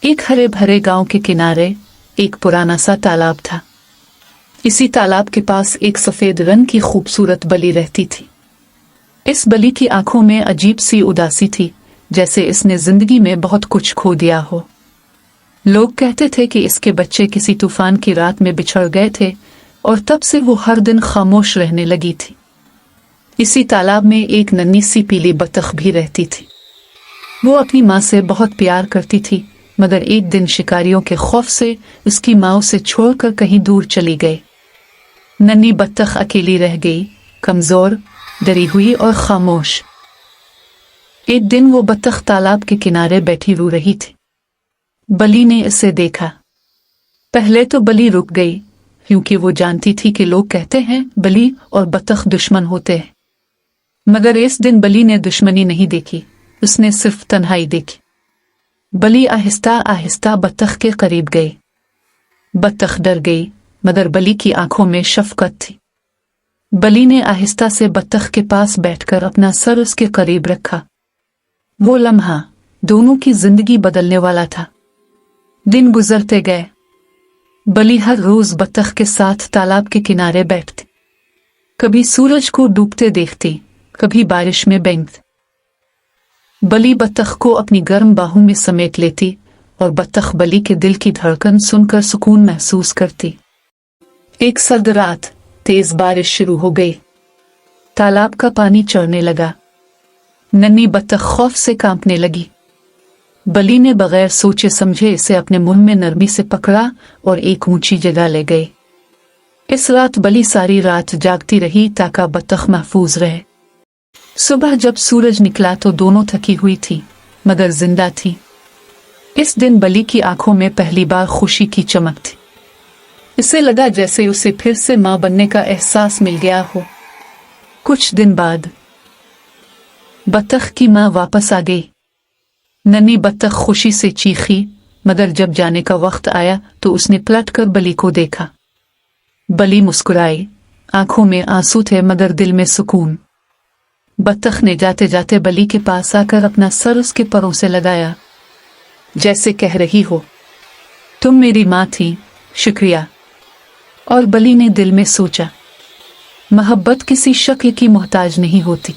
एक हरे भरे गांव के किनारे एक पुराना सा तालाब था। इसी तालाब के पास एक सफेद रंग की खूबसूरत बलि रहती थी। इस बलि की आंखों में अजीब सी उदासी थी, जैसे इसने जिंदगी में बहुत कुछ खो दिया हो। लोग कहते थे कि इसके बच्चे किसी तूफान की रात में बिछड़ गए थे और तब से वो हर दिन खामोश रहने लगी थी। इसी तालाब में एक नन्ही सी पीली बतख भी रहती थी। वो अपनी माँ से बहुत प्यार करती थी, मगर एक दिन शिकारियों के खौफ से उसकी माँ उसे छोड़कर कहीं दूर चली गई। नन्ही बतख अकेली रह गई, कमजोर, डरी हुई और खामोश। एक दिन वो बतख तालाब के किनारे बैठी रो रही थी। बलि ने इसे देखा। पहले तो बलि रुक गई, क्योंकि वो जानती थी कि लोग कहते हैं बलि और बतख दुश्मन होते हैं। मगर इस दिन बलि ने दुश्मनी नहीं देखी, उसने सिर्फ तन्हाई देखी। बलि आहिस्ता आहिस्ता बतख के करीब गई। बतख डर गई, मगर बलि की आंखों में शफकत थी। बलि ने आहिस्ता से बतख के पास बैठकर अपना सर उसके करीब रखा। वो लम्हा दोनों की जिंदगी बदलने वाला था। दिन गुजरते गए। बलि हर रोज बतख के साथ तालाब के किनारे बैठती। कभी सूरज को डूबते देखती, कभी बारिश में बैंगती। बलि बतख को अपनी गर्म बाहों में समेट लेती और बतख बलि के दिल की धड़कन सुनकर सुकून महसूस करती। एक सर्द रात तेज बारिश शुरू हो गई। तालाब का पानी चढ़ने लगा। नन्ही बतख खौफ से कांपने लगी। बलि ने बगैर सोचे समझे इसे अपने मुंह में नरमी से पकड़ा और एक ऊंची जगह ले गए। इस रात बलि सारी रात जागती रही ताकि बतख महफूज रहे। सुबह जब सूरज निकला तो दोनों थकी हुई थी, मगर जिंदा थी। इस दिन बलि की आंखों में पहली बार खुशी की चमक थी। इसे लगा जैसे उसे फिर से मां बनने का एहसास मिल गया हो। कुछ दिन बाद बतख की मां वापस आ गई। नन्ही बतख खुशी से चीखी, मगर जब जाने का वक्त आया तो उसने पलटकर बलि को देखा। बलि मुस्कुराई, आंखों में आंसू थे मगर दिल में सुकून। बतख ने जाते जाते बलि के पास आकर अपना सर उसके परों से लगाया, जैसे कह रही हो, तुम मेरी माँ थी, शुक्रिया। और बलि ने दिल में सोचा, मोहब्बत किसी शक्ल की मोहताज नहीं होती।